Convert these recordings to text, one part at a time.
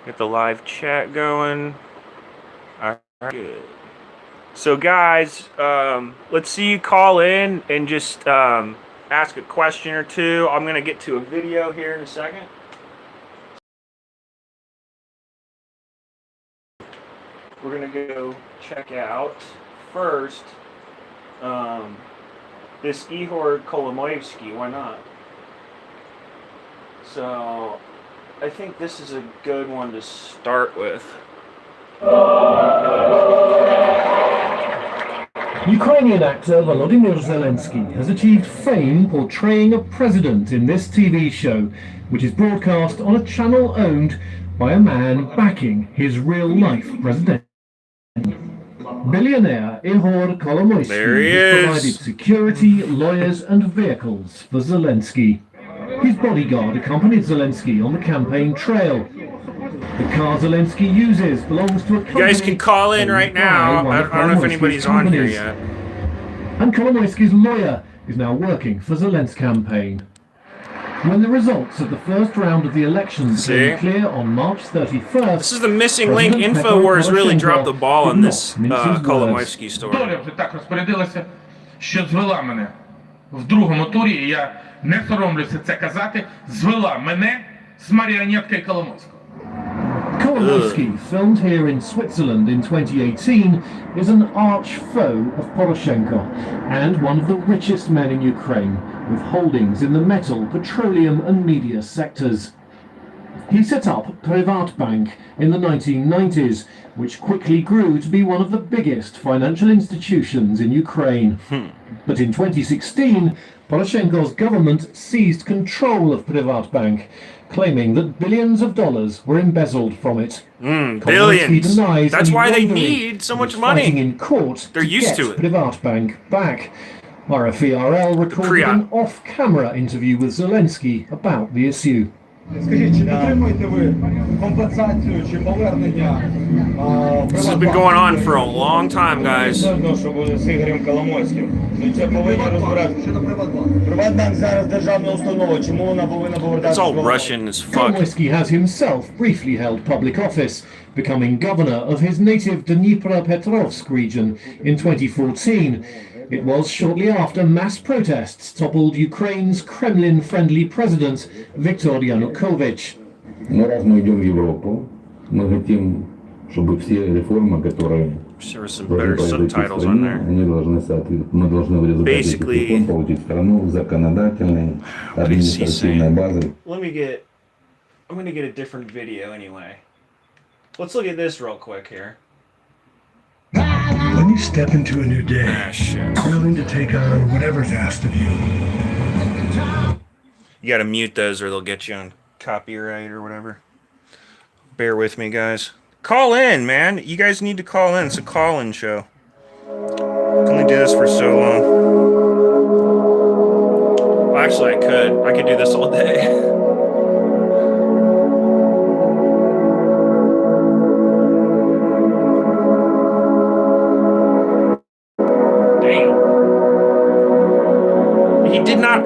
Get the live chat going. All right, good. So guys, let's see you call in and just ask a question or two. I'm gonna get to a video here in a second. We're gonna go check out first this Ihor Kolomoevsky. Why not? So I think this is a good one to start with. Ukrainian actor Volodymyr Zelensky has achieved fame portraying a president in this TV show, which is broadcast on a channel owned by a man backing his real-life president. Billionaire Ihor Kolomoisky has provided security, lawyers and vehicles for Zelensky. His bodyguard accompanied Zelensky on the campaign trail. The car Zelensky uses belongs to a company. You guys can call in right now. I don't know if anybody's on here yet. And Kolomoisky's lawyer is now working for Zelensky's campaign. When the results of the first round of the elections became clear on March 31st... This is the missing link. InfoWars really dropped the ball on this Kolomoisky story. Доля вже так розпорядилася, що звела мене в другому турі, і я не соромлюся це казати, звела мене з маріонеткою Коломойського. Kolomoisky, filmed here in Switzerland in 2018, is an arch foe of Poroshenko and one of the richest men in Ukraine, with holdings in the metal, petroleum and media sectors. He set up Privatbank in the 1990s, which quickly grew to be one of the biggest financial institutions in Ukraine. But in 2016, Poroshenko's government seized control of Privatbank, claiming that billions of dollars were embezzled from it. Billions. That's why they need so much money. In court, they're used to it. Privatbank back. RFERL recorded an off-camera interview with Zelensky about the issue. Скажіть, чи підтримуєте ви компенсацію чи повернення? This has been going on for a long time, guys. З Ігорем Коломойським. Це повинні розбиратися. Приватбанк зараз державна установа. Чому вона повинна повертатися? It's all Russian as fuck. Kolomoisky has himself briefly held public office, becoming governor of his native Dnipropetrovsk region in 2014. It was shortly after mass protests toppled Ukraine's Kremlin-friendly president, Viktor Yanukovych. Но раз мы идем в Европу, мы хотим, чтобы все реформы, которые должны произойти в стране, они должны соответствовать. Мы должны в результате этих реформ получить страну законодательной, административной базой. I'm going to get a different video anyway. Let's look at this real quick here. When you step into a new day, willing to take on whatever's asked of you. You gotta mute those or they'll get you on copyright or whatever. Bear with me, guys. Call in, man. You guys need to call in. It's a call-in show. Can only do this for so long. Well, actually, I could. I could do this all day.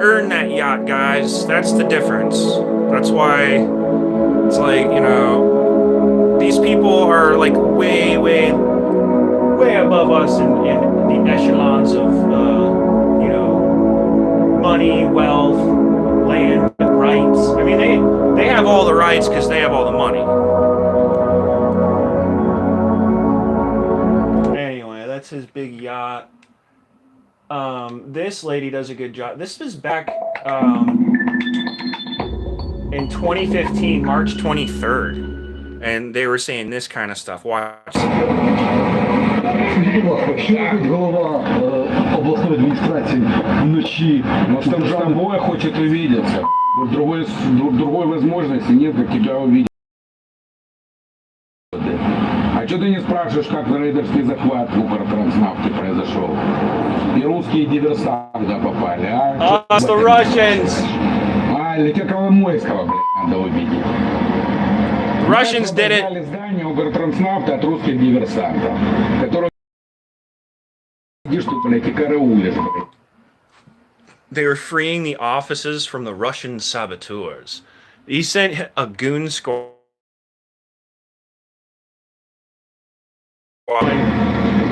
Earn that yacht, guys. That's the difference. That's why it's like, you know, these people are like way above us in the echelons of you know, money, wealth, land, rights. I mean, they have all the rights because they have all the money. Anyway, that's his big yacht. This lady does a good job. This was back in 2015, March 23rd, and they were saying this kind of stuff. Watch. Голова областной администрации вночи. Может, там с тобой хочет увидеться. Другой возможности нет, как тебя увидеть. А что ты не спрашиваешь, как рейдерский захват в Укртранснафте произошел? И русские диверсанты попали, а? It's the Russians! Или тебя Коломойского, надо увидеть. Russians did it. Здание Укртранснафта от русских диверсантов, которые сидишь тут, блядь, и караулишь, блядь. They were freeing the offices from the Russian saboteurs. He sent a goon squad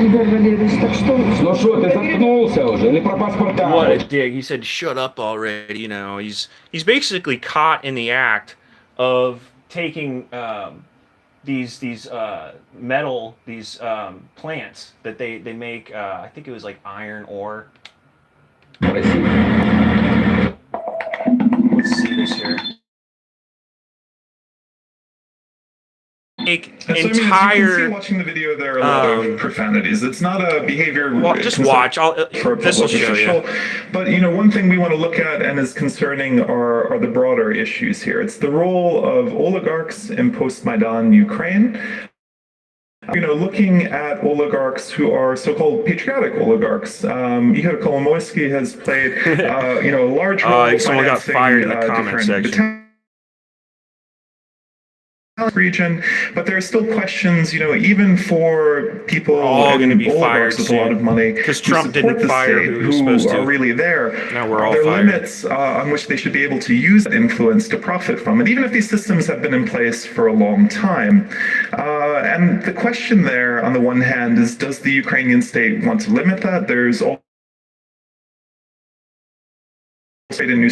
Ну что, ты заткнулся уже? Или про паспорта? What a dick. He said, shut up already. You know, he's basically caught in the act of taking these metal, plants that they make, I think it was like iron ore. Let's see this here. So, I mean, as you can see watching the video, there are a lot of profanities. It's not a behavior. Well, just watch. This will show you. But one thing we want to look at and is concerning are the broader issues here. It's the role of oligarchs in post-Maidan Ukraine. Looking at oligarchs who are so-called patriotic oligarchs. Ihor Kolomoisky has played, a large role. Someone got fired in the comment section. Region, but there are still questions, even for people all going to be fired with a lot of money because Trump didn't fire who was supposed to. Are really there. Now we're all there are fired. Limits on which they should be able to use influence to profit from it, even if these systems have been in place for a long time. And the question there, on the one hand, is does the Ukrainian state want to limit that? There's also a new.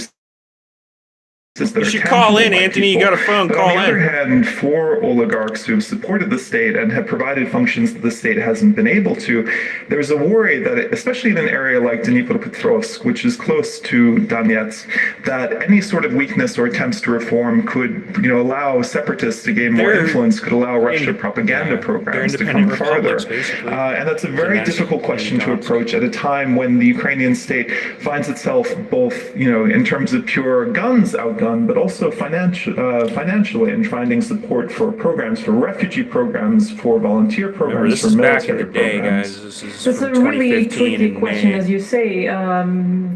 You should call in, Anthony. You got a phone. Call in. On the other hand, for oligarchs who have supported the state and have provided functions that the state hasn't been able to, there's a worry that, especially in an area like Dnipropetrovsk, which is close to Donetsk, that any sort of weakness or attempts to reform could, allow separatists to gain more influence, could allow Russian propaganda programs to come farther. And that's a very difficult question to approach at a time when the Ukrainian state finds itself both, in terms of pure guns outgunned, but also financially in finding support for programs, for refugee programs, for volunteer programs, for military programs. That's a really tricky question, as you say.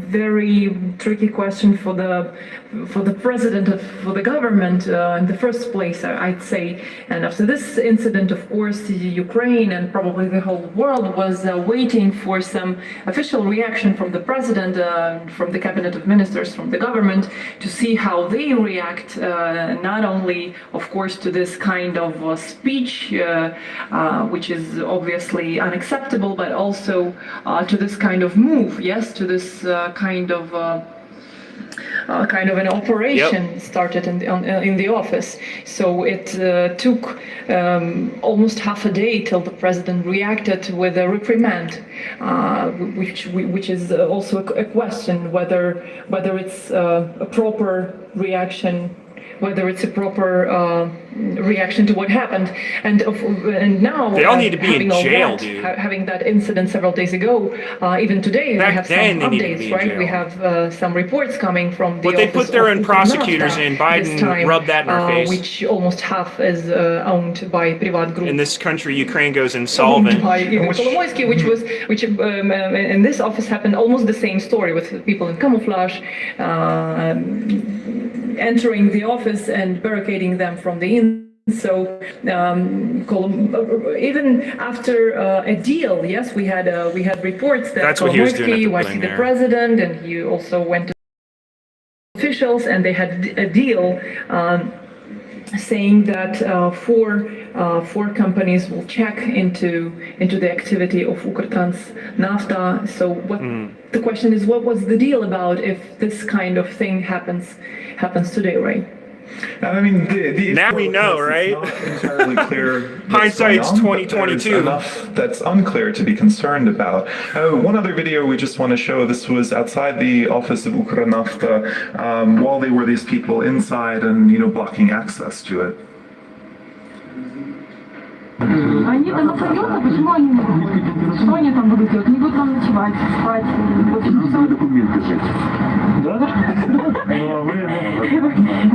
Very tricky question for the president for the government in the first place, I'd say. And after this incident, of course, Ukraine and probably the whole world was waiting for some official reaction from the president, from the cabinet of ministers, from the government, to see how they react, not only, of course, to this kind of speech, which is obviously unacceptable, but also to this kind of move, yes, to this kind of an operation started in the office. So it took almost half a day till the president reacted with a reprimand, which is also a question whether it's a proper reaction. Whether it's a proper reaction to what happened, and now they all need to be in jail, dude. Having that incident several days ago, even today we have some updates, right? We have some reports coming from the. But they put their own prosecutors in. Biden rubbed that in our face. Which almost half is owned by Privat Group. In this country, Ukraine goes insolvent. By Kolomoisky, which in this office happened almost the same story with people in camouflage. Entering the office and barricading them from the inside. So even after a deal, yes, we had reports that Kolomoisky was the president, and he also went to officials, and they had a deal saying that four companies will check into the activity of Ukrtransnafta. So the question is, what was the deal about if this kind of thing happens today, right? I mean, now we know, right? It's not entirely clear. Hindsight's 2022. Enough that's unclear to be concerned about. One other video we just want to show. This was outside the office of Ukranafta while they were these people inside and blocking access to it. Они там остаются, почему они не выходят? Что они там будут делать? Не будут там ночевать, спать. Документы жить. Да?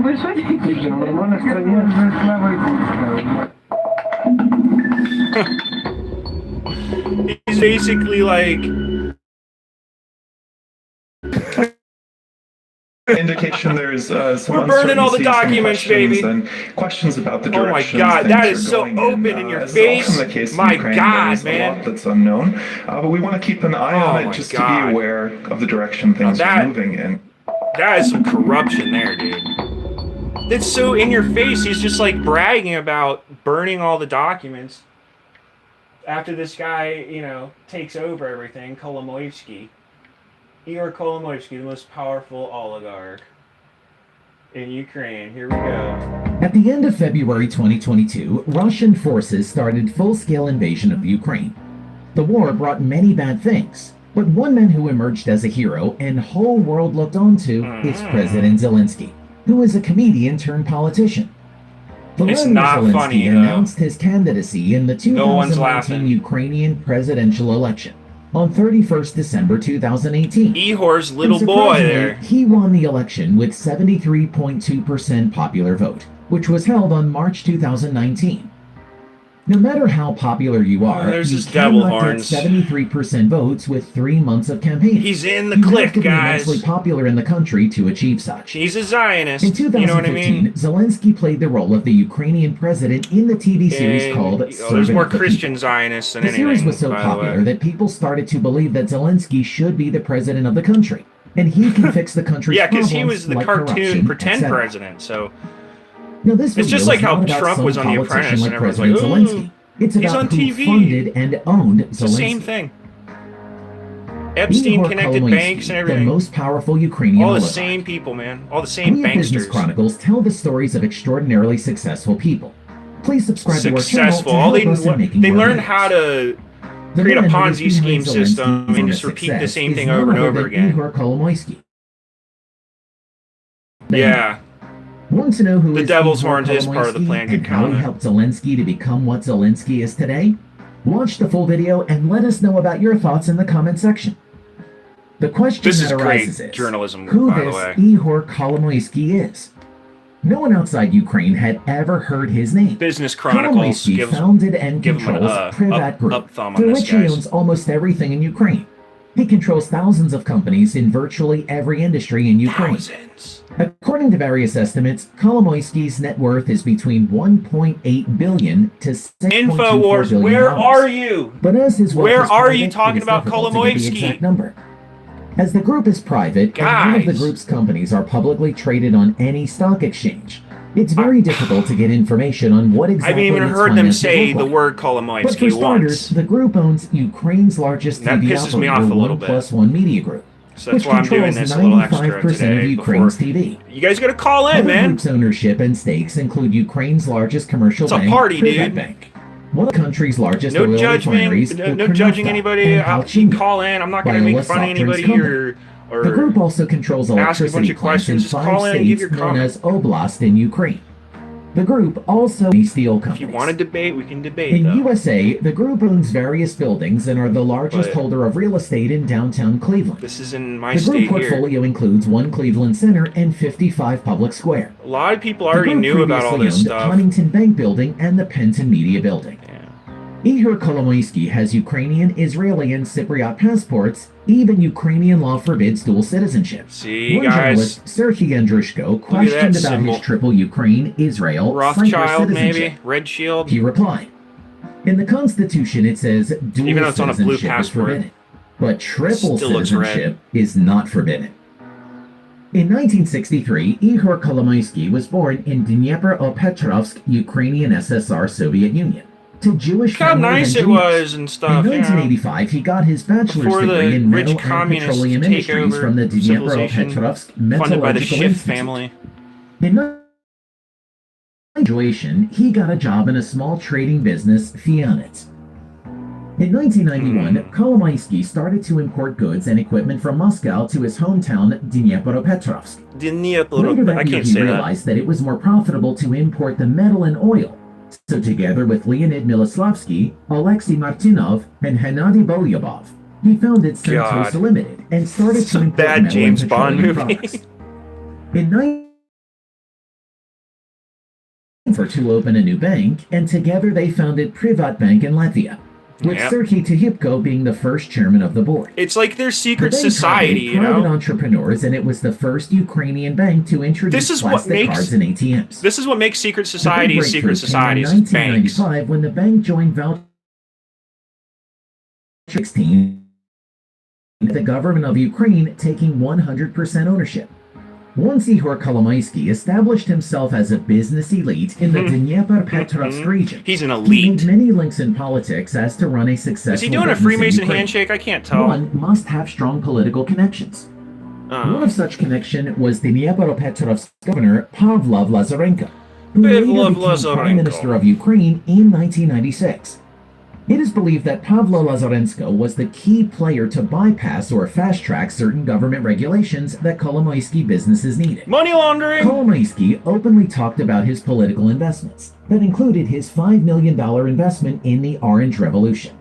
Вы шутите? В нормальной стране He's basically like. Indication there's some We're burning all the documents, baby. And questions about the direction. Oh my God, that is so open in your face. My God, man. There's a lot that's unknown, but we want to keep an eye on it just to be aware of the direction things are moving in. That is some corruption there, dude. It's so in your face. He's just like bragging about burning all the documents. after this guy, takes over everything, Ihor Kolomoisky, the most powerful oligarch in Ukraine. Here we go. At the end of February 2022, Russian forces started full-scale invasion of Ukraine. The war brought many bad things, but one man who emerged as a hero and whole world looked on to is President Zelensky, who is a comedian turned politician. It's not Zelensky funny, though. announced his candidacy in the No one's 2019 laughing. Ukrainian presidential election on 31st December 2018. Ihor's little And boy surprisingly, there. He won the election with 73.2% popular vote, which was held on March 2019. No matter how popular you are, there's you his devil cannot get horns. 73% votes with 3 months of campaigning. He's in the You clique, have to be guys. immensely popular in the country to achieve such. He's a Zionist. In 2015, You know what I mean? Zelensky played the role of the Ukrainian president in the TV series And, called there's Servant more of the Christian People. Zionists than The anything, series was so by the popular way. that people started to believe that Zelensky should be the president of the country, and he can fix the country's Yeah, because problems he was the like cartoon corruption, pretend etc. president, so... Now, this It's video just like is how not about Trump some was on The politician Apprentice, like and everyone's President like, Zelensky. ooh, It's he's about on who TV. funded and owned It's the Zelensky. same thing. Epstein-connected Ihor banks and Kolomoisky, the everything. most powerful Ukrainian All the oligarch. same people, man. All the same We at Business banksters. Chronicles tell the stories of extraordinarily successful people. Please subscribe to our channel Successful. to All help us in making they more learned videos. how to The create a man who is Ponzi behind scheme Zelensky's system and just repeat the success same is thing none over and other over than again. Ihor Kolomoisky. Yeah. Want to know who The is devil's Ihor horns is part of the Kolomoisky plan. Good and how he comment. helped Zelensky to become what Zelensky is today? Watch the full video and let us know about your thoughts in the comment section. The question This that is great arises is journalism, who by the this way. Ihor Kolomoisky is. No one outside Ukraine had ever heard his name. Business Chronicles Kolomoisky founded and give him controls a Privat Group, up thumb on through this, which he guys. owns almost everything in Ukraine. He controls thousands of companies in virtually every industry in Ukraine. Thousands. According to various estimates, Kolomoisky's net worth is between 1.8 billion to 6.24 InfoWars, billion where dollars. are you? But as his wealth Where is are private, you talking it is about difficult to get the Kolomoisky? exact number. As the group is private, and none of the Guys. group's companies are publicly traded on any stock exchange, it's very difficult to get information on what I've exactly even its heard them finances say look the like. word But for Kolomoisky starters, once. the group owns Ukraine's largest That TV pisses me off operator, a little bit. 1+1 Media Group, So that's which why I'm doing controls this a little extra 95% of today Ukraine's before... TV. You guys gotta call in, Other man. group's ownership and stakes include Ukraine's largest commercial It's a bank, party, Privat dude. Bank, one of the country's largest No oil judgment, refineries, no the judging Kernofta, anybody. and You Halchinga, call in. I'm not gonna Viola make fun of soft drinks anybody company. or The group also controls ask a bunch electricity of plants in questions. Just 5 call in and give states your known comment. as Oblast in Ukraine. The group also owns steel If companies. you want to debate, we can debate, In though. USA, the group owns various buildings and are the largest But- holder of real estate in downtown Cleveland. This is in my The group state here. portfolio includes 1 Cleveland Center and 55 Public Square. A lot of people The already group knew about all previously this owned stuff. Huntington Bank Building and the Penton Media Building. Ihor Kolomoisky has Ukrainian, Israeli, and Cypriot passports. Even Ukrainian law forbids dual citizenship. See, One guys. journalist, Serhiy Andrushko, that questioned about symbol. his triple Ukraine, Israel, Cyprus Rothschild, citizenship. maybe? Red Shield? He replied, "In the Constitution it says dual Even though it's on a blue citizenship is passport. forbidden, but triple Still looks red. citizenship is not forbidden." In 1963, Ihor Kolomoisky was born in Dnipropetrovsk, Ukrainian SSR Soviet Union, to Jewish Look how family of nice it engineers. was and stuff, In you know. 1985, he got his bachelor's Before the degree in rich metal and communists petroleum take industries over from the civilization, Dnipropetrovsk funded by the Metallurgical Schiff Institute. family. In graduation, he got a job in a small trading business, Fianit. In 1991, Kolomoisky started to import goods and equipment from Moscow to his hometown, Dnipropetrovsk. Later that I year, can't he say that. realized that it was more profitable to import the metal and oil. So together with Leonid Miloslavsky, Alexei Martynov, and Hennady Bolyabov, he founded God. Santos Limited and started It's to a import bad metal James and Bond petroleum movie. products. In for to open a new bank, and together they founded Privat Bank in Latvia, with Yep. Serhiy Tyhypko being the first chairman of the board. It's like their secret The bank society, targeted you private know? entrepreneurs, and it was the first Ukrainian bank to introduce This is what plastic makes- cards and ATMs. This is what makes secret The big societies breakthrough secret came societies. in Is banks. 1995 when the bank joined voucher 16, the government of Ukraine taking 100% ownership. Once Ihor Kolomoisky established himself as a business elite in the Dnipropetrovsk region, He's an he elite. made many links in politics as to run a successful Is he doing a business in Freemason Ukraine. handshake? I can't tell. One must have strong political connections. One of such connection was Dnipropetrovsk governor Pavlov Lazarenko, who later became Prime Minister of Ukraine in 1996. It is believed that Pavlo Lazarenko was the key player to bypass or fast-track certain government regulations that Kolomoisky businesses needed. Money laundering! Kolomoisky openly talked about his political investments that included his $5 million investment in the Orange Revolution.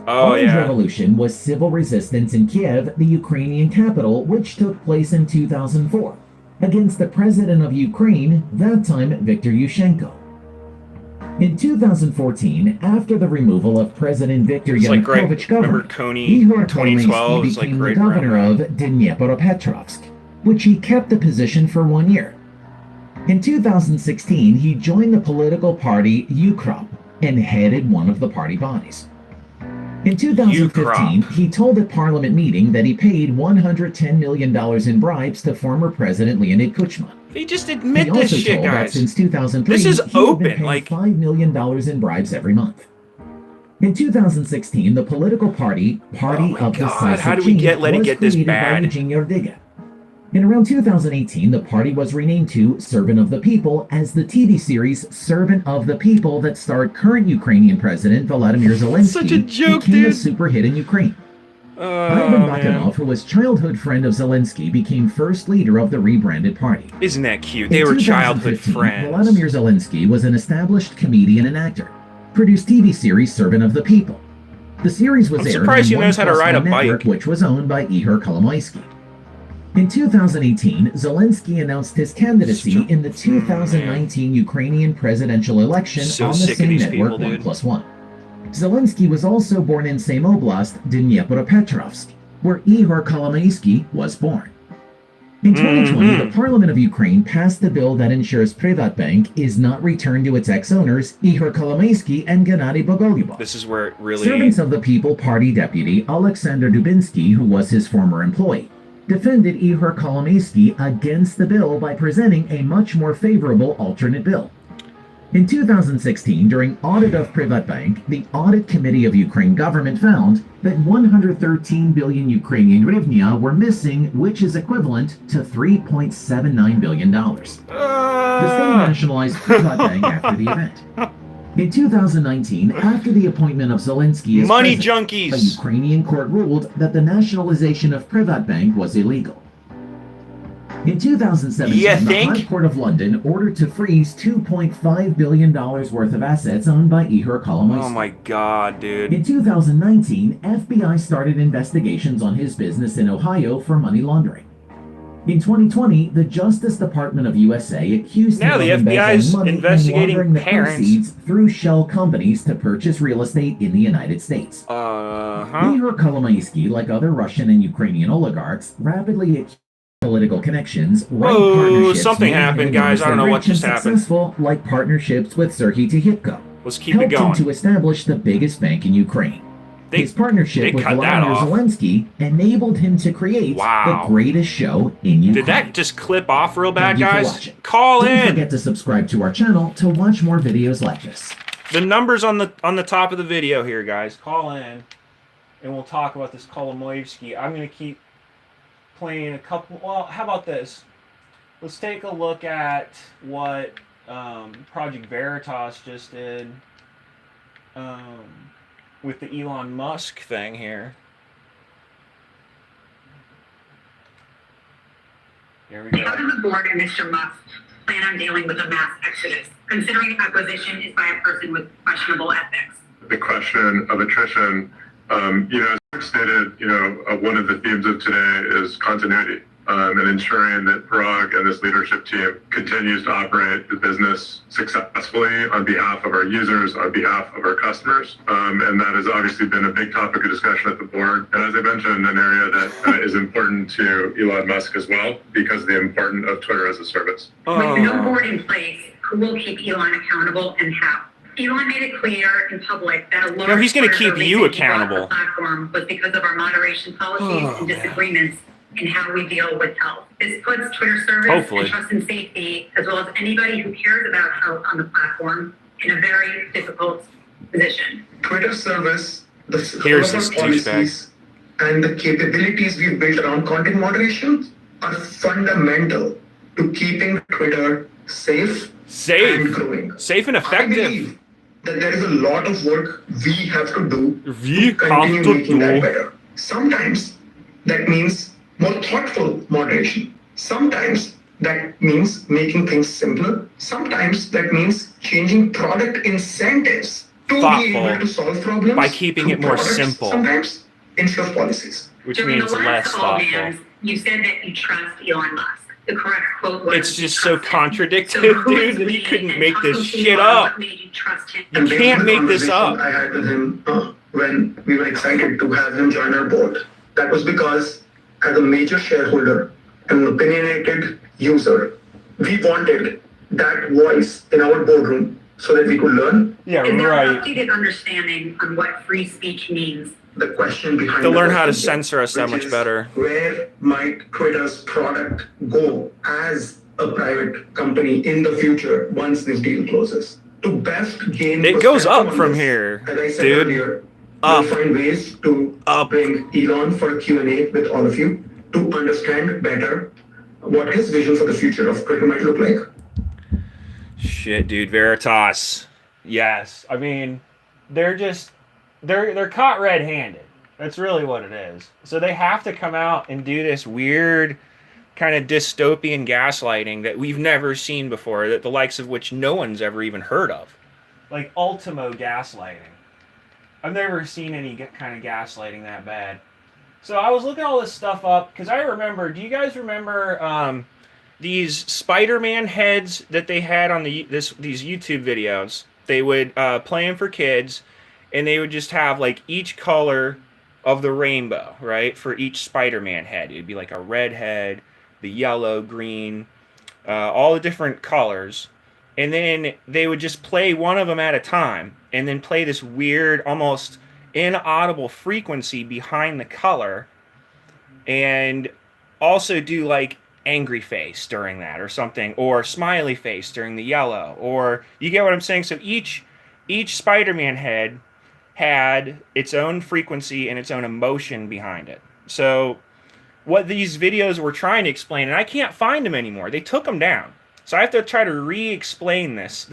Orange Revolution was civil resistance in Kiev, the Ukrainian capital, which took place in 2004 against the president of Ukraine, that time Viktor Yushchenko. In 2014, after the removal of President Viktor Yanukovych's government, Ihor Kolomoisky became the governor of Dnipropetrovsk, which he kept the position for 1 year. In 2016, he joined the political party UKROP and headed one of the party bodies. In 2015, he told a parliament meeting that he paid $110 million in bribes to former President Leonid Kuchma. They just admit this shit, guys. Since 2003, this is open. Been paying $5 million in bribes every month. In 2016, the political party of the How do we let it get this bad? In around 2018, the party was renamed to Servant of the People as the TV series Servant of the People that starred current Ukrainian President Volodymyr Zelensky Such a joke, became dude. a super hit in Ukraine. Ivan Bakanov, who was childhood friend of Zelensky, became first leader of the rebranded party. Isn't that cute? They were childhood friends. Volodymyr Zelensky was an established comedian and actor. Produced TV series Servant of the People. The series was aired on surprised he knows how to ride a network, bike. which was owned by Ihor Kolomoisky. In 2018, Zelensky announced his candidacy in the 2019 Ukrainian presidential election on the same network, 1+1. Zelensky was also born in same oblast, Dnipropetrovsk, where Ihor Kolomoisky was born. In 2020, the Parliament of Ukraine passed a bill that ensures Privatbank is not returned to its ex-owners, Ihor Kolomoisky and Gennady Bogolyubov. This is where it really... Servants of the People Party deputy Alexander Dubinsky, who was his former employee, defended Ihor Kolomoisky against the bill by presenting a much more favorable alternate bill. In 2016, during audit of Privatbank, the Audit Committee of Ukraine government found that 113 billion Ukrainian hryvnia were missing, which is equivalent to $3.79 billion. The state nationalized Privatbank after the event. In 2019, after the appointment of Zelensky as money president, junkies, a Ukrainian court ruled that the nationalization of Privatbank was illegal. In 2017, the High Court of London ordered to freeze $2.5 billion worth of assets owned by Ihor Kolomoisky. Oh my god, dude. In 2019, FBI started investigations on his business in Ohio for money laundering. In 2020, the Justice Department of USA accused him of embezzling money and laundering the proceeds through shell companies to purchase real estate in the United States. Ihor Kolomoisky, like other Russian and Ukrainian oligarchs, rapidly accused political connections, something happened, guys. I don't know what just happened. Successful, like partnerships with Serhiy Tyhytko. Let's keep it going. Helped him to establish the biggest bank in Ukraine. His partnership with Volodymyr Zelensky enabled him to create the greatest show in Ukraine. Did that just clip off real bad, Thank you for guys? watching. Call in. Don't forget to subscribe to our channel to watch more videos like this. The number's on the top of the video here, guys. Call in, and we'll talk about this Kolomoisky. I'm gonna keep playing a couple. Well, how about this? Let's take a look at what Project Veritas just did with the Elon Musk thing here. Here we go. How does the board and Mr. Musk plan on dealing with a mass exodus, considering acquisition is by a person with questionable ethics? The question of attrition, as Rick stated, one of the themes of today is continuity and ensuring that Parag and this leadership team continues to operate the business successfully on behalf of our users, on behalf of our customers. And that has obviously been a big topic of discussion at the board. And as I mentioned, an area that is important to Elon Musk as well, because of the importance of Twitter as a service. With no board in place, who will keep Elon accountable and how? Elon made it clear in public that a large he's going to keep you accountable. The platform was because of our moderation policies and disagreements in how we deal with health. This puts Twitter service Hopefully. and trust and safety, as well as anybody who cares about health on the platform, in a very difficult position. Twitter service, the Here's this policies, and the capabilities we've built around content moderation are fundamental to keeping Twitter safe and growing. Safe and I effective. believe that there is a lot of work we have to do We to continue have to making that do. better. Sometimes that means more thoughtful moderation. Sometimes that means making things simpler. Sometimes that means changing product incentives to be able to solve problems by keeping through it more products, simple. Sometimes instead of policies. Which During means the last less call, thoughtful. Vans, you said that you trust Elon Musk. The correct quote was, It's just so "Trust him." contradictory, So who is dude. we, You couldn't and make this talking to shit Elon, up. what made you trust him? You can't make this up. I had with him when we were excited to have him join our board. That was because, as a major shareholder and an opinionated user, we wanted that voice in our boardroom so that we could learn. Yeah, Is there right. an updated understanding on what free speech means? The question behind To the learn how to question, censor us that which much is, better. Where might Twitter's product go as a private company in the future once this deal closes? To best gain It goes perspective up on from this, here, as I said dude. earlier, Up. we'll find ways to bring Elon for a Q&A with all of you to understand better what his vision for the future of Twitter might look like. Shit, dude, Veritas. Yes. I mean, they're caught red-handed. That's really what it is. So they have to come out and do this weird kind of dystopian gaslighting that we've never seen before, that the likes of which no one's ever even heard of. Like Ultimo gaslighting. I've never seen any kind of gaslighting that bad. So I was looking all this stuff up because I remember. Do you guys remember these Spider-Man heads that they had on these YouTube videos? They would play them for kids, and they would just have like each color of the rainbow, right, for each Spider-Man head. It'd be like a red head, the yellow, green, all the different colors. And then they would just play one of them at a time and then play this weird, almost inaudible frequency behind the color, and also do like angry face during that or something, or smiley face during the yellow, or you get what I'm saying? So each Spider-Man head had its own frequency and its own emotion behind it. So what these videos were trying to explain, and I can't find them anymore. They took them down. So I have to try to re-explain this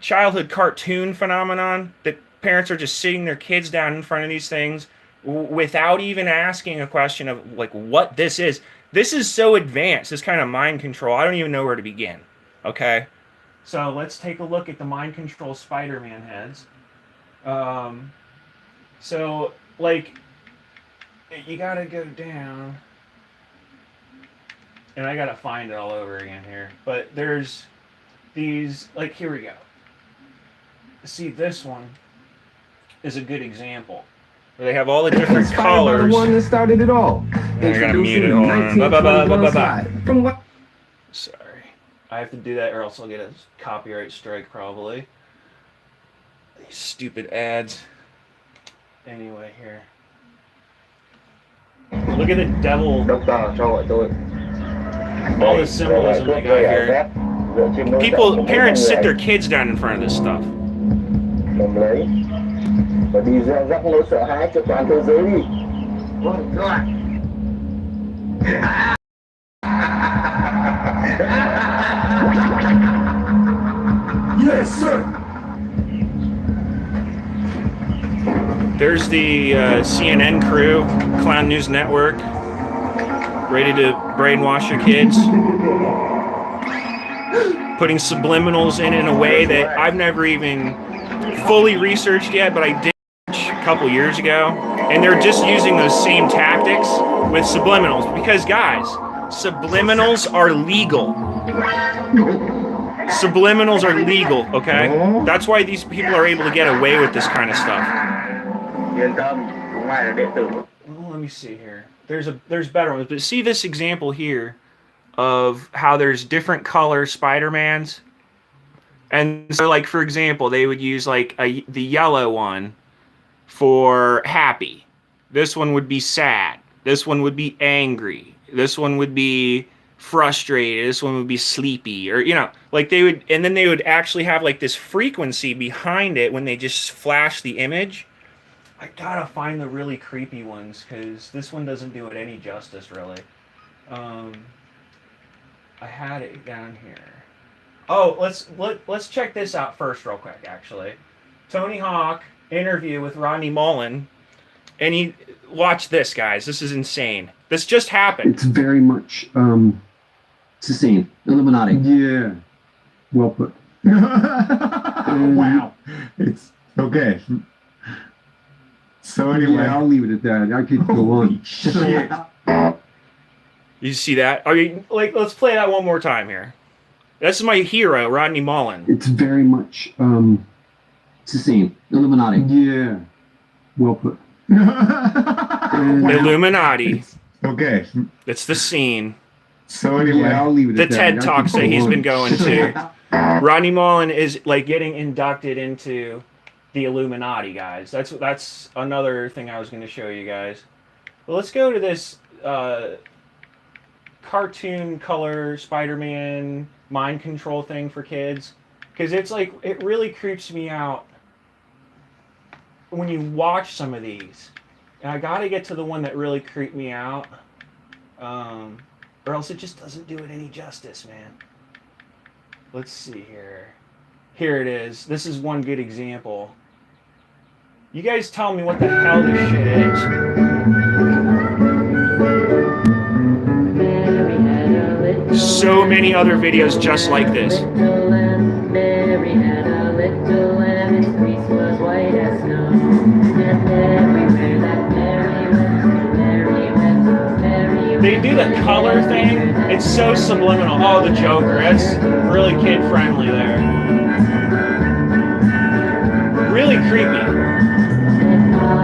childhood cartoon phenomenon that parents are just sitting their kids down in front of these things without even asking a question of like what this is. This is so advanced, this kind of mind control. I don't even know where to begin. Okay? So let's take a look at the mind control Spider-Man heads. So like you gotta go down. And I gotta find it all over again here. But there's these, like, here we go. See, this one is a good example. Where they have all the different colors. The one that started it all. I gotta mute it. Hold on. From what? Sorry. I have to do that or else I'll get a copyright strike probably. These stupid ads. Anyway, here. Look at the devil. All the symbolism they got here. Parents sit their kids down in front of this stuff. Yes, sir. There's the CNN crew, Clown News Network, ready to brainwash your kids. Putting subliminals in a way that I've never even fully researched yet, but I did a couple years ago. And they're just using those same tactics with subliminals. Because, guys, subliminals are legal. Subliminals are legal, okay? That's why these people are able to get away with this kind of stuff. Well, let me see here. There's better ones, but see this example here of how there's different color Spider-Mans. And so, like, for example, they would use like the yellow one for happy. This one would be sad. This one would be angry. This one would be frustrated. This one would be sleepy, or like they would, and then they would actually have like this frequency behind it when they just flash the image. I gotta find the really creepy ones because this one doesn't do it any justice, really. I had it down here. Oh, let's check this out first, real quick. Actually, Tony Hawk interview with Rodney Mullen, and watch this, guys. This is insane. This just happened. It's very much it's the same. Illuminati. Yeah. Well put. Wow. It's okay. So anyway, yeah, I'll leave it at that. I could go on. Shit. You see that? I mean, like, let's play that one more time here. This is my hero, Rodney Mullen. It's very much it's the same. Illuminati. Yeah. Well put. Illuminati. Okay. It's the scene. So anyway, yeah, I'll leave it at that. The TED Talks that he's been going to. Rodney Mullen is like getting inducted into the Illuminati, guys. That's another thing I was going to show you guys. Well, let's go to this cartoon color Spider-Man mind control thing for kids, because it's like, it really creeps me out when you watch some of these. And I got to get to the one that really creeped me out, or else it just doesn't do it any justice, man. Let's see here. Here it is. This is one good example. You guys tell me what the hell this shit is. So many other videos just like this. They do the color thing. It's so subliminal. Oh, the Joker. That's really kid-friendly there. Really creepy.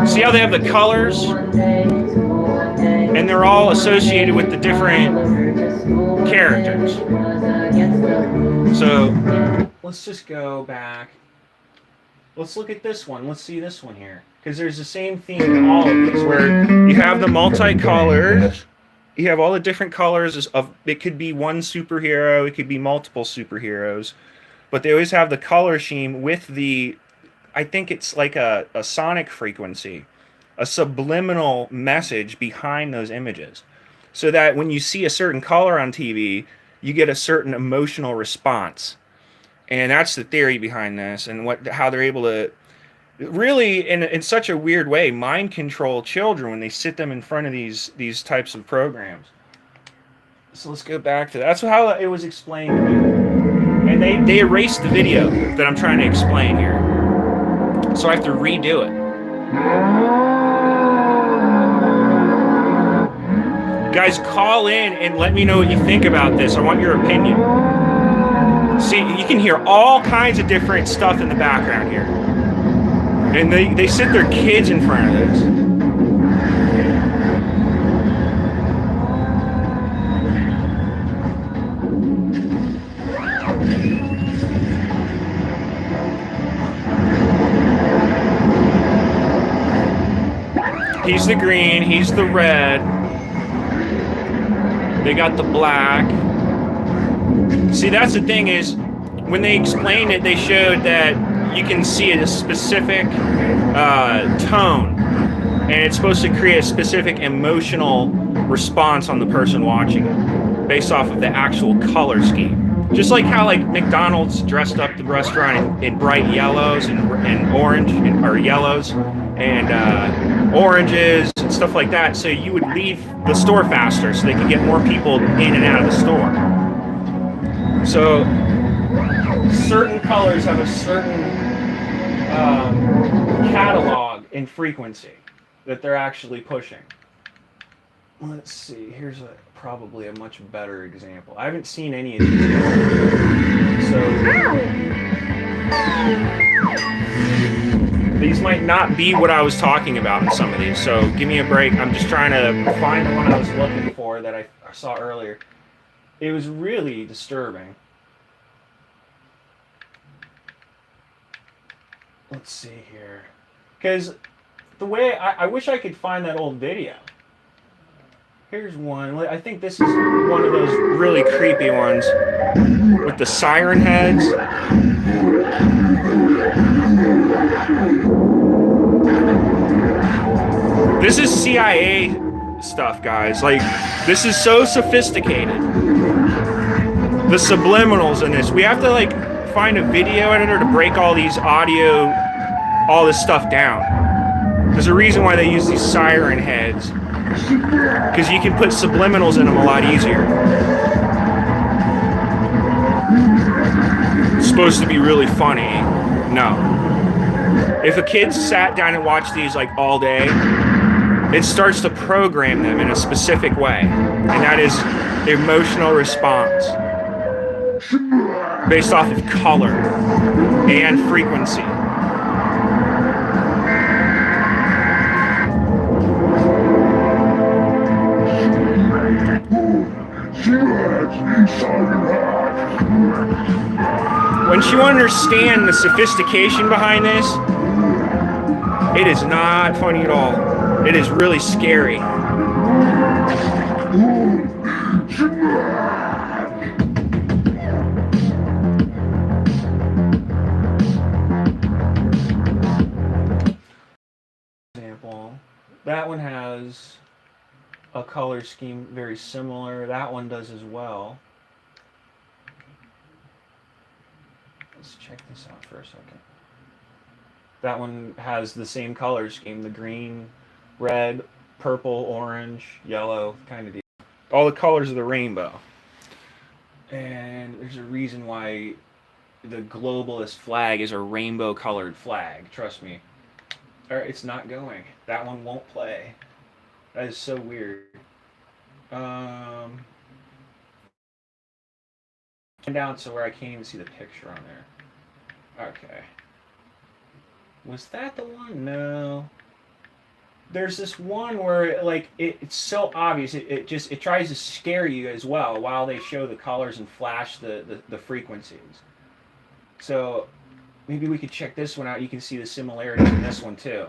See how they have the colors? And they're all associated with the different characters. So, let's just go back. Let's look at this one. Let's see this one here. Because there's the same theme in all of these, where you have the multicolors. You have all the different colors of, it could be one superhero, it could be multiple superheroes, but they always have the color scheme with the, I think it's like a sonic frequency, a subliminal message behind those images, so that when you see a certain color on TV, you get a certain emotional response. And that's the theory behind this, and how they're able to really, in such a weird way, mind control children when they sit them in front of these types of programs. So let's go back to that. That's how it was explained to me. And they erased the video that I'm trying to explain here. So I have to redo it. Guys, call in and let me know what you think about this. I want your opinion. See, you can hear all kinds of different stuff in the background here. And they sit their kids in front of this. He's the green, he's the red. They got the black. See, that's the thing is, when they explained it, they showed that you can see a specific tone, and it's supposed to create a specific emotional response on the person watching it based off of the actual color scheme. Just like how like McDonald's dressed up the restaurant in bright yellows and orange, or yellows and oranges and stuff like that, so you would leave the store faster so they could get more people in and out of the store. So certain colors have a certain catalog and frequency that they're actually pushing. Let's see, here's probably a much better example. I haven't seen any of these yet. So these might not be what I was talking about in some of these, so give me a break. I'm just trying to find the one I was looking for that I saw earlier. It was really disturbing. Let's see here. Because the way, I wish I could find that old video. Here's one. I think this is one of those really creepy ones with the siren heads. This is CIA stuff, guys. Like, this is so sophisticated. The subliminals in this. We have to, like, find a video editor to break all these audio, all this stuff down. There's a reason why they use these siren heads. Because you can put subliminals in them a lot easier. It's supposed to be really funny. No. If a kid sat down and watched these like all day, it starts to program them in a specific way. And that is emotional response. Based off of color and frequency. Once you understand the sophistication behind this, it is not funny at all. It is really scary. Example, that one has a color scheme very similar. That one does as well. Let's check this out for a second. That one has the same color scheme, the green, red, purple, orange, yellow, kind of deal. All the colors of the rainbow. And there's a reason why the globalist flag is a rainbow colored flag, trust me. Alright, it's not going. That one won't play. That is so weird. Down so where I can't even see the picture on there. Okay. Was that the one? No. There's this one where like it's so obvious. It tries to scare you as well while they show the colors and flash the frequencies. So maybe we could check this one out. You can see the similarities in this one too.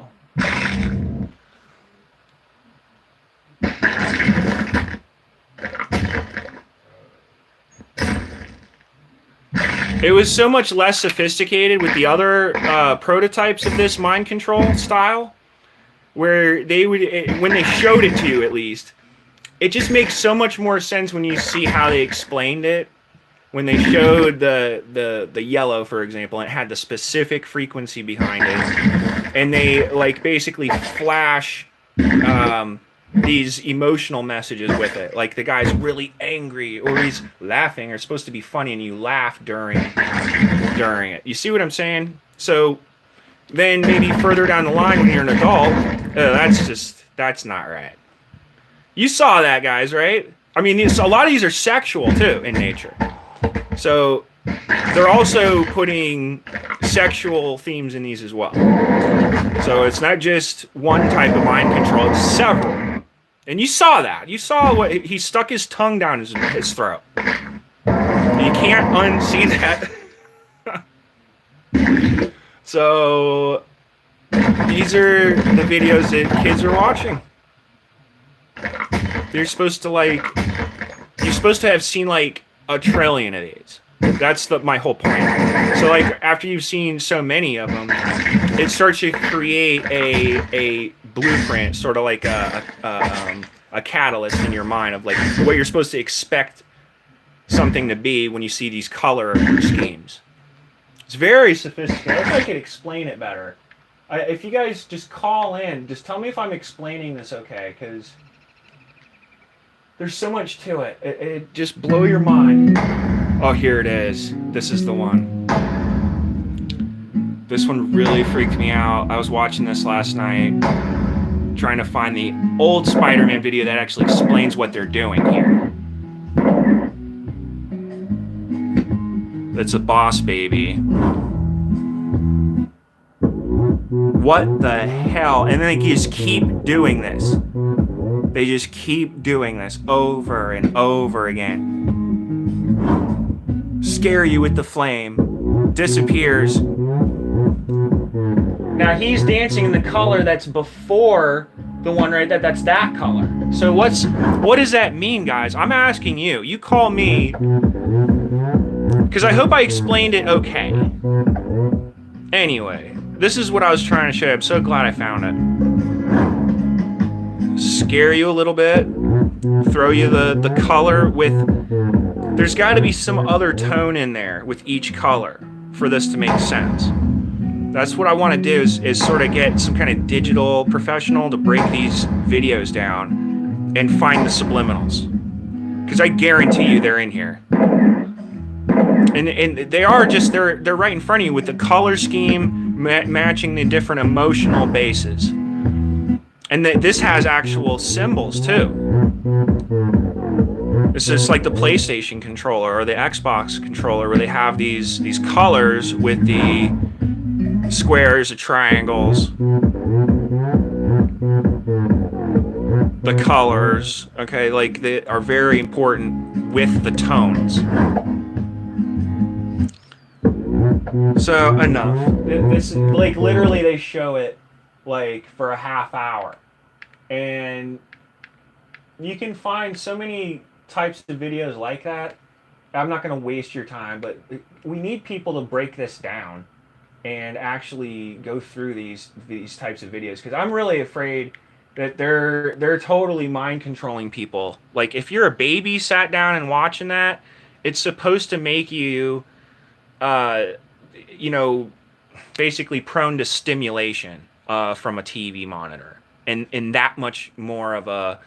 It was so much less sophisticated with the other prototypes of this mind control style, where they would, when they showed it to you at least, it just makes so much more sense when you see how they explained it. When they showed the yellow, for example, and it had the specific frequency behind it, and they like basically flash these emotional messages with it, like the guy's really angry or he's laughing, or it's supposed to be funny and you laugh during it. You see what I'm saying? So then maybe further down the line when you're an adult, that's not right. You saw that, guys, right? I mean, a lot of these are sexual too in nature, so they're also putting sexual themes in these as well. So it's not just one type of mind control, it's several. And you saw that. You saw what he stuck his tongue down his throat. You can't unsee that. So these are the videos that kids are watching. You're supposed to have seen like a trillion of these. That's my whole point. So like after you've seen so many of them, it starts to create a blueprint, sort of like a catalyst in your mind of like what you're supposed to expect something to be when you see these color schemes. It's very sophisticated. I wish I could explain it better. If you guys just call in, just tell me if I'm explaining this okay, because there's so much to it. It just blow your mind. Oh, here it is. This is the one. This one really freaked me out. I was watching this last night, trying to find the old Spider-Man video that actually explains what they're doing here. That's a boss baby. What the hell? And then they just keep doing this. They just keep doing this over and over again. Scare you with the flame. Disappears. Now he's dancing in the color that's before the one right there, that's that color. So what does that mean, guys? I'm asking you. You call me, because I hope I explained it okay. Anyway, this is what I was trying to show you. I'm so glad I found it. Scare you a little bit. Throw you the color with... There's got to be some other tone in there with each color for this to make sense. That's what I want to do is sort of get some kind of digital professional to break these videos down and find the subliminals. Because I guarantee you they're in here. And they are just, they're right in front of you with the color scheme matching the different emotional bases. And this has actual symbols too. It's just like the PlayStation controller or the Xbox controller where they have these colors with the squares, the triangles, the colors, okay, like they are very important with the tones. So enough. This, like, literally they show it like for a half hour, and you can find so many types of videos like that. I'm not going to waste your time, but we need people to break this down and actually go through these types of videos, because I'm really afraid that they're totally mind controlling people. Like, if you're a baby sat down and watching that, it's supposed to make you you know, basically prone to stimulation from a TV monitor, and in that much more of a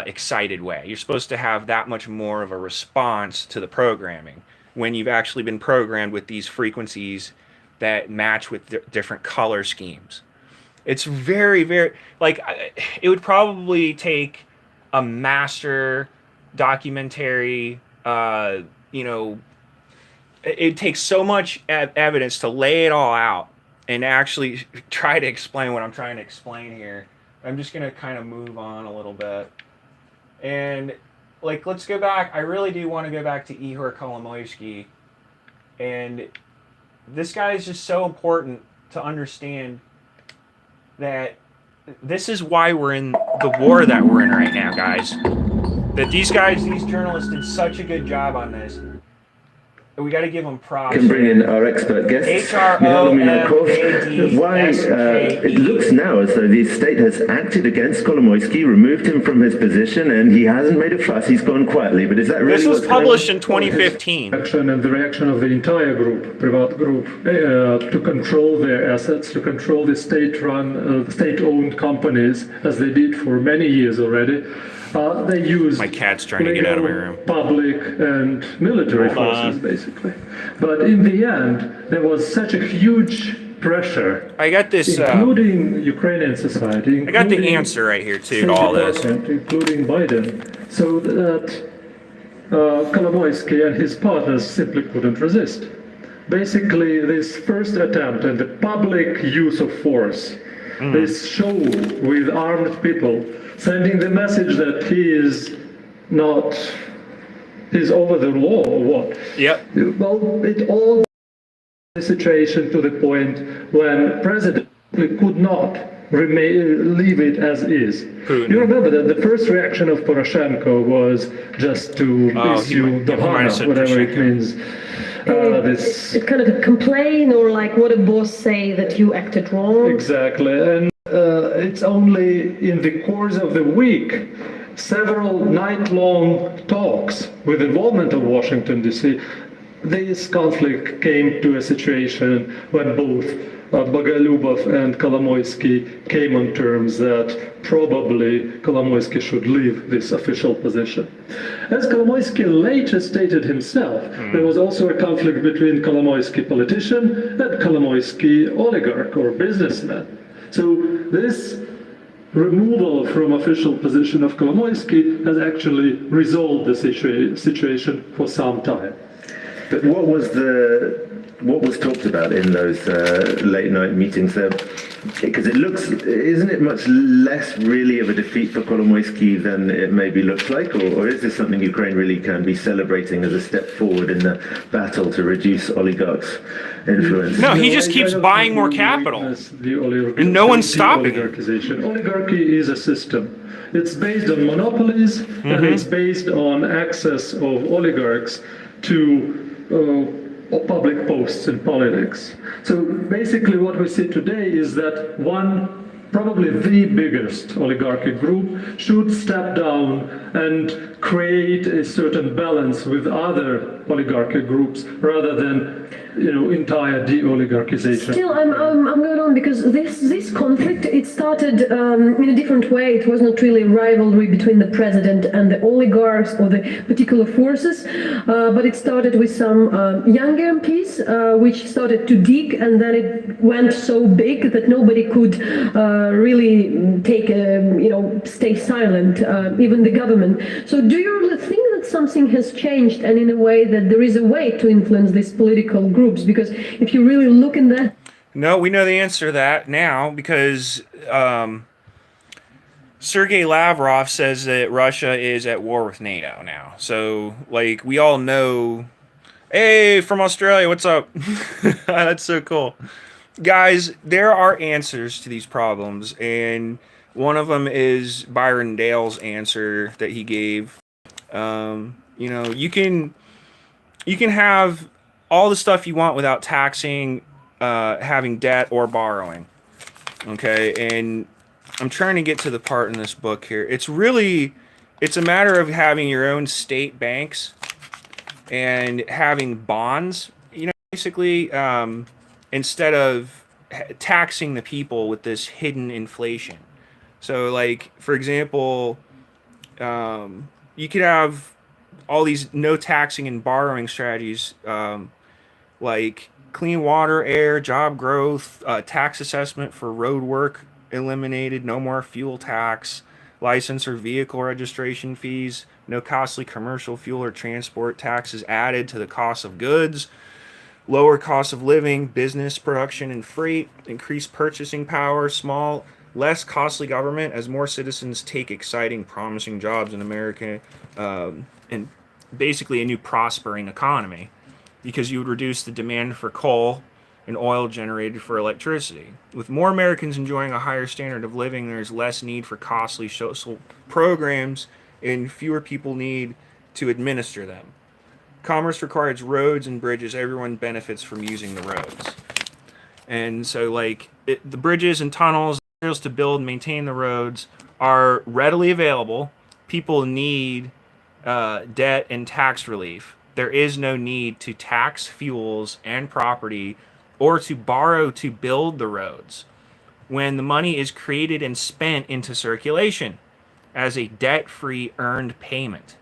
excited way. You're supposed to have that much more of a response to the programming when you've actually been programmed with these frequencies that match with different color schemes. It's very, very, like, it would probably take a master documentary, you know, it takes so much evidence to lay it all out and actually try to explain what I'm trying to explain here. I'm just going to kind of move on a little bit. And, like, let's go back. I really do want to go back to Ihor Kolomoisky. And this guy is just so important to understand that this is why we're in the war that we're in right now, guys. That these journalists did such a good job on this. We got to give them props. Can bring in our expert guests. Why it looks now as though the state has acted against Kolomoisky, removed him from his position, and he hasn't made a fuss. He's gone quietly. But is that really? This was published in 2015. And the reaction of the entire group, Privat group, to control their assets, to control the state-run, state-owned companies, as they did for many years already. They used my cat's trying to get out of my room. Public and military forces, basically. But in the end, there was such a huge pressure. I got this, including Ukrainian society. I got the answer right here too to all this, including Biden. So that Kolomoisky and his partners simply couldn't resist. Basically, this first attempt and the public use of force, this show with armed people, sending the message that he's over the law or what? Yep. Well, it all the situation to the point when president could not leave it as is. Putin. You remember that the first reaction of Poroshenko was just to issue the Hana, whatever it means. This kind of a complaint, or like what a boss say that you acted wrong. Exactly, and it's only in the course of the week, several night-long talks with involvement of Washington, D.C., this conflict came to a situation when both Bogolyubov and Kolomoisky came on terms that probably Kolomoisky should leave this official position. As Kolomoisky later stated himself, there was also a conflict between Kolomoisky politician and Kolomoisky oligarch or businessman. So this removal from official position of Kolomoisky has actually resolved the situation for some time. But what was talked about in those late night meetings there? Because isn't it much less really of a defeat for Kolomoisky than it maybe looks like? Or is this something Ukraine really can be celebrating as a step forward in the battle to reduce oligarchs' influence. No, he just keeps buying more capital. And no one's stopping it. Oligarchy is a system. It's based on monopolies and it's based on access of oligarchs to public posts in politics. So basically what we see today is that one, probably the biggest oligarchic group should step down and create a certain balance with other oligarchic groups rather than entire de-oligarchization. Still, I'm going on because this conflict, it started in a different way. It was not really a rivalry between the president and the oligarchs or the particular forces, but it started with some young MPs, which started to dig, and then it went so big that nobody could really take stay silent, even the government. So do you think that something has changed, and in a way that there is a way to influence these political groups? Because if you really look in that... No, we know the answer to that now because Sergei Lavrov says that Russia is at war with NATO now. So, like, we all know... Hey, from Australia, what's up? That's so cool. Guys, there are answers to these problems, and one of them is Byron Dale's answer that he gave. You can have all the stuff you want without taxing, having debt or borrowing. Okay, and I'm trying to get to the part in this book here. It's a matter of having your own state banks and having bonds, basically, instead of taxing the people with this hidden inflation. So, like, for example, you could have all these no taxing and borrowing strategies, like clean water, air, job growth, tax assessment for road work eliminated, no more fuel tax, license or vehicle registration fees, no costly commercial fuel or transport taxes added to the cost of goods, lower cost of living, business production and freight, increased purchasing power, less costly government as more citizens take exciting, promising jobs in America, and basically a new prospering economy, because you would reduce the demand for coal and oil generated for electricity. With more Americans enjoying a higher standard of living, there's less need for costly social programs and fewer people need to administer them. Commerce requires roads and bridges. Everyone benefits from using the roads. And so, like, the bridges and tunnels, materials to build and maintain the roads are readily available. People need debt and tax relief. There is no need to tax fuels and property or to borrow to build the roads when the money is created and spent into circulation as a debt-free earned payment.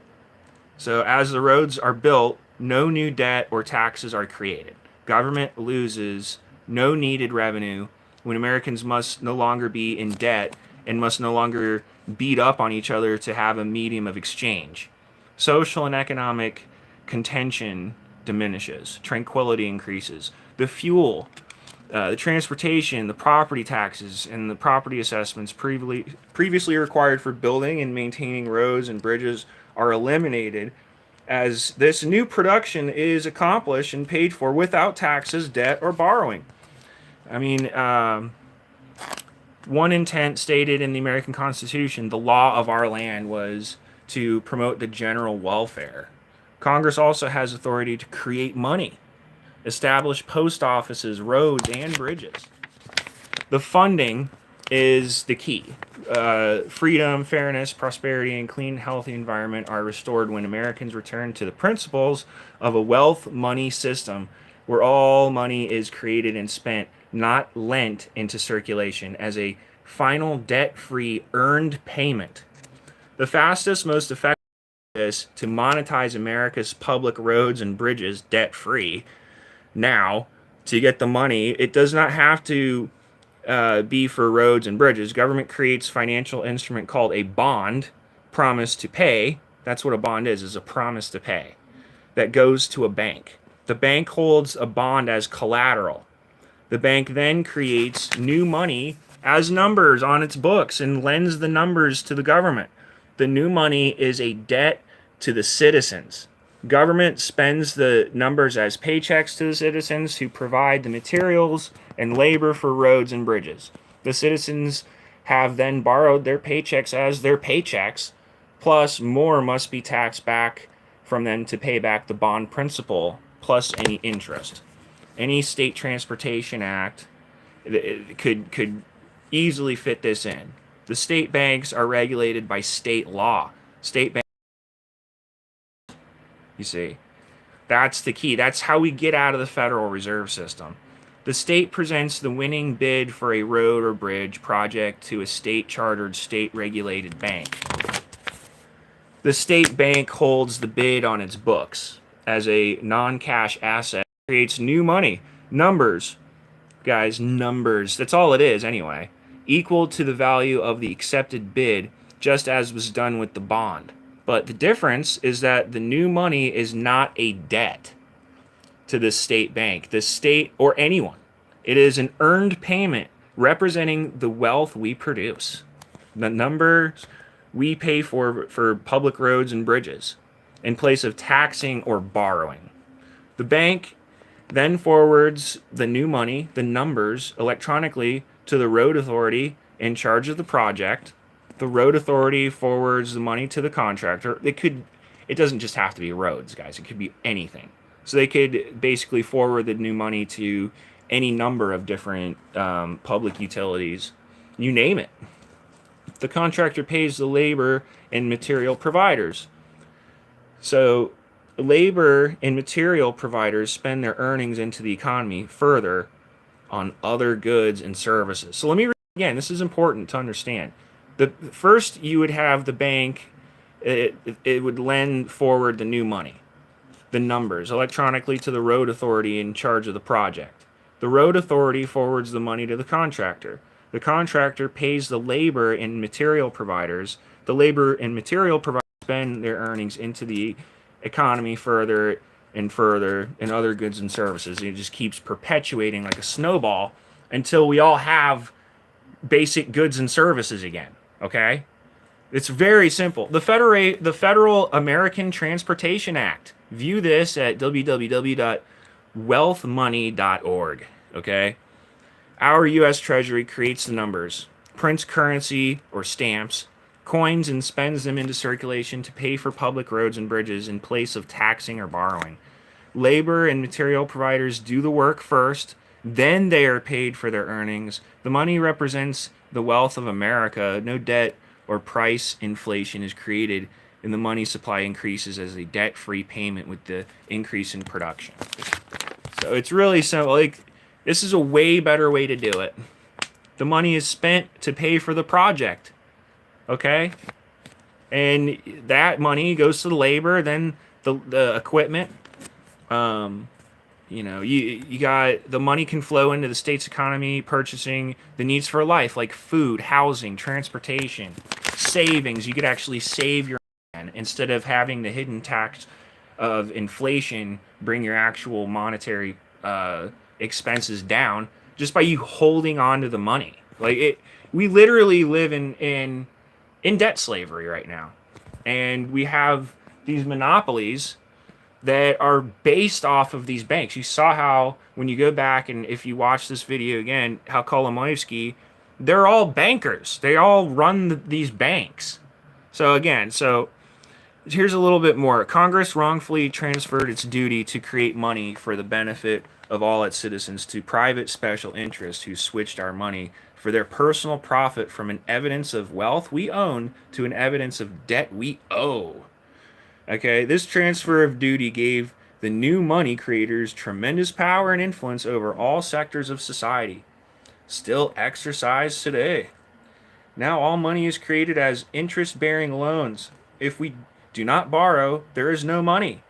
So as the roads are built, no new debt or taxes are created. Government loses no needed revenue when Americans must no longer be in debt and must no longer beat up on each other to have a medium of exchange. Social and economic contention diminishes. Tranquility increases. The fuel, the transportation, the property taxes, and the property assessments previously required for building and maintaining roads and bridges are eliminated as this new production is accomplished and paid for without taxes, debt, or borrowing. I mean, one intent stated in the American Constitution, the law of our land, was to promote the general welfare. Congress also has authority to create money, establish post offices, roads, and bridges. The funding is the key. Freedom, fairness, prosperity, and clean, healthy environment are restored when Americans return to the principles of a wealth money system where all money is created and spent, not lent into circulation as a final debt-free earned payment. The fastest, most effective is to monetize America's public roads and bridges debt-free. Now, to get the money, it does not have to be for roads and bridges. Government creates financial instrument called a bond, promise to pay. That's what a bond is a promise to pay. That goes to a bank. The bank holds a bond as collateral. The bank then creates new money as numbers on its books and lends the numbers to the government. The new money is a debt to the citizens. Government spends the numbers as paychecks to the citizens who provide the materials and labor for roads and bridges. The citizens have then borrowed their paychecks as their paychecks, plus more must be taxed back from them to pay back the bond principal plus any interest. Any state transportation act could easily fit this in. The state banks are regulated by state law. State banks, you see, that's the key. That's how we get out of the Federal Reserve System. The state presents the winning bid for a road or bridge project to a state-chartered, state-regulated bank. The state bank holds the bid on its books as a non-cash asset, creates new money, numbers, guys, numbers, that's all it is anyway, equal to the value of the accepted bid, just as was done with the bond. But the difference is that the new money is not a debt to the state bank, the state, or anyone. It is an earned payment representing the wealth we produce, the numbers we pay for public roads and bridges, in place of taxing or borrowing. The bank then forwards the new money, the numbers, electronically to the road authority in charge of the project. The road authority forwards the money to the contractor. It doesn't just have to be roads, guys. It could be anything. So they could basically forward the new money to any number of different public utilities. You name it. The contractor pays the labor and material providers. So labor and material providers spend their earnings into the economy further on other goods and services. So let me read again. This is important to understand. First, you would have the bank, it would lend forward the new money, the numbers, electronically to the road authority in charge of the project. The road authority forwards the money to the contractor. The contractor pays the labor and material providers. The labor and material providers spend their earnings into the economy further and further in other goods and services. It just keeps perpetuating like a snowball until we all have basic goods and services again. Okay? It's very simple. The Federal American Transportation Act. View this at www.wealthmoney.org. Okay? Our U.S. Treasury creates the numbers, prints currency or stamps, coins, and spends them into circulation to pay for public roads and bridges in place of taxing or borrowing. Labor and material providers do the work first, then they are paid for their earnings. The money represents the wealth of America. No debt or price inflation is created, and the money supply increases as a debt-free payment with the increase in production. So it's really simple. This is a way better way to do it. The money is spent to pay for the project. Okay? And that money goes to the labor, then the equipment. You got the money can flow into the state's economy, purchasing the needs for life, like food, housing, transportation, savings. You could actually save your money instead of having the hidden tax of inflation bring your actual monetary expenses down just by you holding on to the money. We literally live in debt slavery right now, and we have these monopolies that are based off of these banks. You saw how, when you go back and if you watch this video again, how Kolomoisky, they're all bankers. They all run these banks. So here's a little bit more. Congress wrongfully transferred its duty to create money for the benefit of all its citizens to private special interests who switched our money for their personal profit from an evidence of wealth we own to an evidence of debt we owe. Okay, this transfer of duty gave the new money creators tremendous power and influence over all sectors of society, still exercised today. Now all money is created as interest-bearing loans. If we do not borrow, there is no money.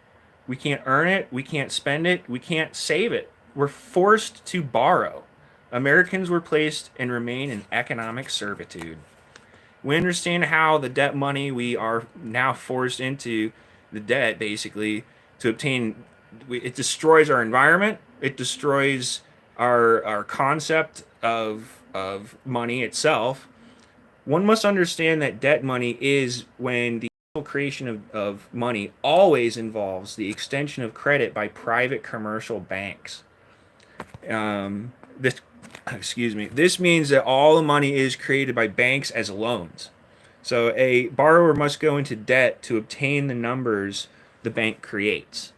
We can't earn it, we can't spend it, we can't save it. We're forced to borrow. Americans were placed and remain in economic servitude. We understand how the debt money we are now forced into the debt, basically, to obtain, it destroys our environment, it destroys our concept of money itself. One must understand that debt money is when the economical creation of money always involves the extension of credit by private commercial banks. This means that all the money is created by banks as loans. So a borrower must go into debt to obtain the numbers the bank creates.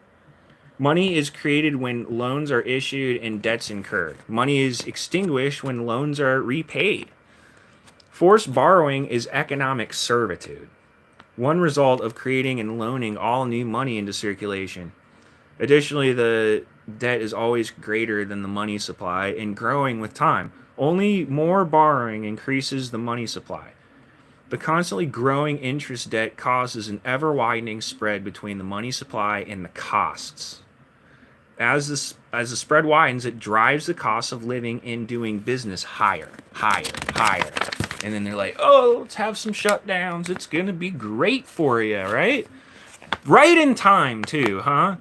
Money is created when loans are issued and debts incurred. Money is extinguished when loans are repaid. Forced borrowing is economic servitude, one result of creating and loaning all new money into circulation. Additionally, the debt is always greater than the money supply and growing with time. Only more borrowing increases the money supply. The constantly growing interest debt causes an ever-widening spread between the money supply and the costs. As the spread widens, it drives the cost of living and doing business higher. And then they're like, oh, let's have some shutdowns. It's going to be great for you, right? Right in time, too, huh?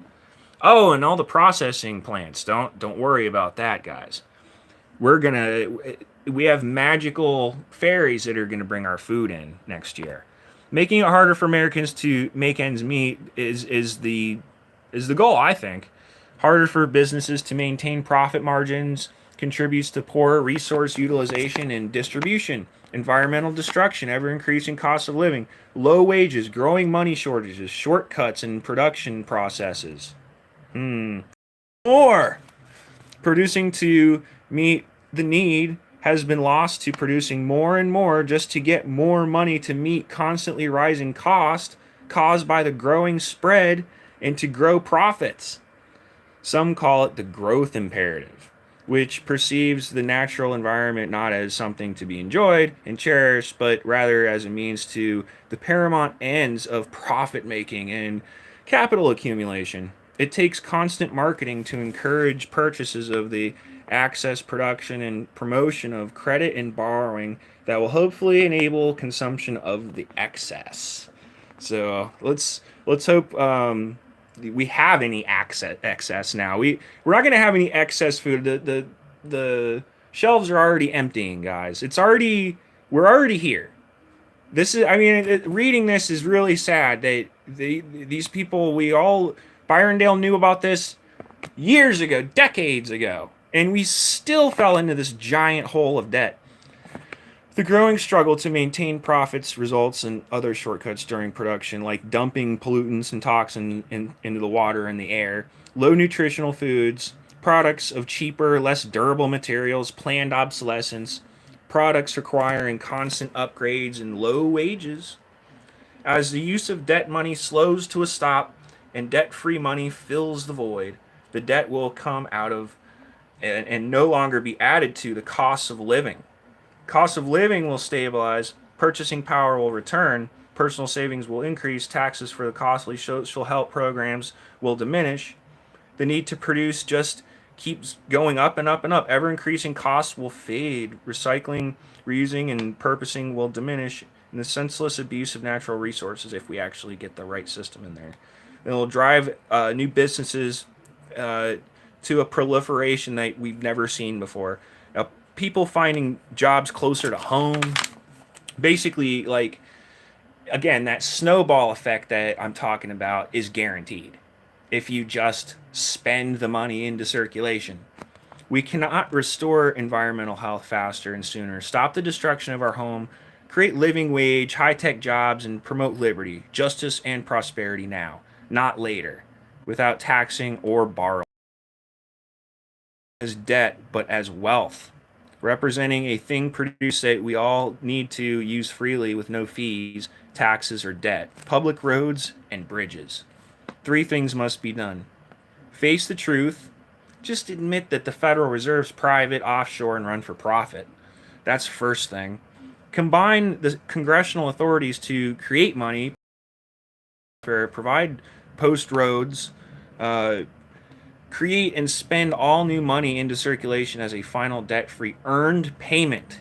Oh, and all the processing plants. Don't worry about that, guys. We have magical fairies that are going to bring our food in next year. Making it harder for Americans to make ends meet is the goal, I think. Harder for businesses to maintain profit margins contributes to poor resource utilization and distribution, environmental destruction, ever-increasing cost of living, low wages, growing money shortages, shortcuts in production processes. More producing to meet the need has been lost to producing more and more just to get more money to meet constantly rising cost caused by the growing spread and to grow profits. Some call it the growth imperative, which perceives the natural environment not as something to be enjoyed and cherished, but rather as a means to the paramount ends of profit making and capital accumulation. It takes constant marketing to encourage purchases of the access, production, and promotion of credit and borrowing that will hopefully enable consumption of the excess. So let's hope we have any excess now. We're not going to have any excess food. The shelves are already emptying, guys. We're already here. Reading this is really sad that these people, Byrondale knew about this years ago, decades ago, and we still fell into this giant hole of debt. The growing struggle to maintain profits results in other shortcuts during production, like dumping pollutants and toxins into the water and the air, low nutritional foods, products of cheaper, less durable materials, planned obsolescence, products requiring constant upgrades and low wages. As the use of debt money slows to a stop and debt-free money fills the void, the debt will come out of and no longer be added to the costs of living. Cost of living will stabilize, purchasing power will return, personal savings will increase, taxes for the costly social help programs will diminish. The need to produce just keeps going up and up and up. Ever-increasing costs will fade. Recycling, reusing, and purposing will diminish. And the senseless abuse of natural resources, if we actually get the right system in there. It will drive new businesses to a proliferation that we've never seen before. Now, people finding jobs closer to home, basically, like, again, that snowball effect that I'm talking about is guaranteed if you just spend the money into circulation. We cannot restore environmental health faster and sooner, stop the destruction of our home, create living wage, high-tech jobs, and promote liberty, justice, and prosperity now, not later, without taxing or borrowing. As debt, but as wealth, representing a thing produced that we all need to use freely with no fees, taxes, or debt. Public roads and bridges. 3 things must be done. Face the truth. Just admit that the Federal Reserve's private, offshore, and run for profit. That's first thing. Combine the congressional authorities to create money, provide post roads, create and spend all new money into circulation as a final debt-free earned payment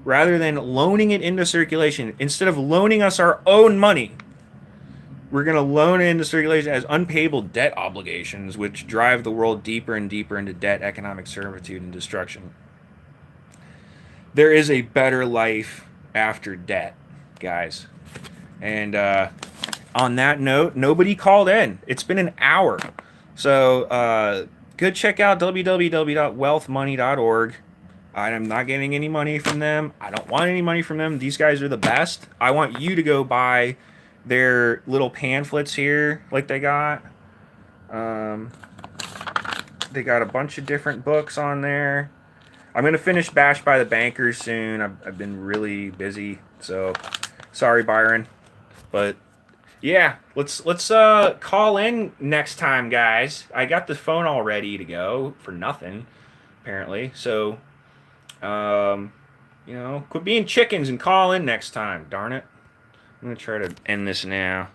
rather than loaning it into circulation. Instead of loaning us our own money, we're going to loan it into circulation as unpayable debt obligations, which drive the world deeper and deeper into debt, economic servitude, and destruction. There is a better life after debt, guys. And on that note, nobody called in. It's been an hour. So go check out www.wealthmoney.org. I'm not getting any money from them. I don't want any money from them. These guys are the best. I want you to go buy their little pamphlets here like they got. They got a bunch of different books on there. I'm going to finish Bashed by the Bankers soon. I've been really busy, so sorry, Byron. But yeah, let's call in next time, guys. I got the phone all ready to go for nothing, apparently. So, quit being chickens and call in next time. Darn it. I'm going to try to end this now.